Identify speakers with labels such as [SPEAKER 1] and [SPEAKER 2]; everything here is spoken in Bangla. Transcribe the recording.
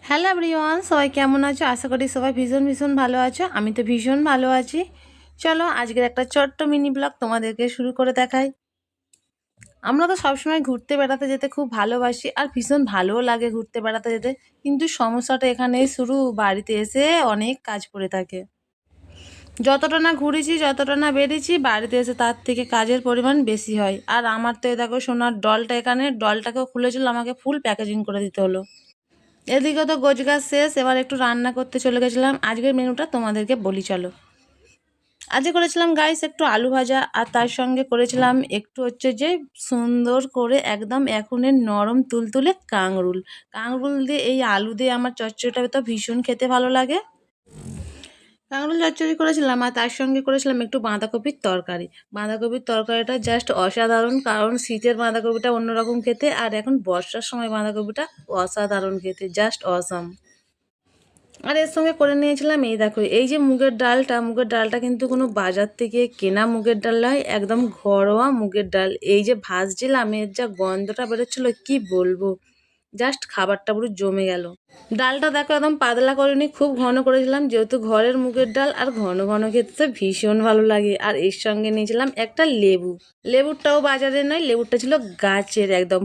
[SPEAKER 1] হ্যালো এভরিওয়ান, সবাই কেমন আছো? আশা করি সবাই ভীষণ ভীষণ ভালো আছো। আমি তো ভীষণ ভালো আছি। চলো আজকের একটা ছোট্ট মিনি ব্লগ তোমাদেরকে শুরু করে দেখাই। আমরা তো সবসময় ঘুরতে বেড়াতে যেতে খুব ভালোবাসি আর ভীষণ ভালোও লাগে ঘুরতে বেড়াতে যেতে, কিন্তু সমস্যাটা এখানেই শুরু, বাড়িতে এসে অনেক কাজ পড়ে থাকে। যতটা না ঘুরেছি, যতটা না বেরিয়েছি, বাড়িতে এসে তার থেকে কাজের পরিমাণ বেশি হয়। আর আমার তো দেখো সোনার ডলটা, এখানে ডলটাকেও খুলেছিল, আমাকে ফুল প্যাকেজিং করে দিতে হলো। এদিকে তো গোছগাছ শেষ, এবার একটু রান্না করতে চলে গেছিলাম। আজকের মেনুটা তোমাদেরকে বলি চলো। আজকে করেছিলাম গাইস একটু আলু ভাজা, আর তার সঙ্গে করেছিলাম একটু হচ্ছে যে সুন্দর করে একদম এখনের নরম তুলতুলে কাংরুল। কাংরুল দিয়ে এই আলু দিয়ে আমার চচ্চড়িটা তো ভীষণ খেতে ভালো লাগে। কাঁকরোল চচ্চড়ি করেছিলাম, আর তার সঙ্গে করেছিলাম একটু বাঁধাকপির তরকারি। বাঁধাকপির তরকারিটা জাস্ট অসাধারণ, কারণ শীতের বাঁধাকপিটা অন্যরকম খেতে, আর এখন বর্ষার সময় বাঁধাকপিটা অসাধারণ খেতে, জাস্ট অসাম। আর এর সঙ্গে করে নিয়েছিলাম এই দেখো, এই যে মুগের ডালটা কিন্তু কোনো বাজার থেকে কেনা মুগের ডাল নয়, একদম ঘরোয়া মুগের ডাল। এই যে ভাজছিলাম, এর যা গন্ধটা বেরোচ্ছিলো কি বলবো, জাস্ট খাবারটা পুরো জমে গেল। ডালটা দেখো একদম পাতলা করিনি, খুব ঘন করেছিলাম, যেহেতু ঘরের মুগের ডাল আর ঘন ঘন খেতে তো ভীষণ ভালো লাগে। আর এর সঙ্গে নিয়েছিলাম একটা লেবু। লেবুরটাও বাজারে নয়, লেবুরটা ছিল গাছের, একদম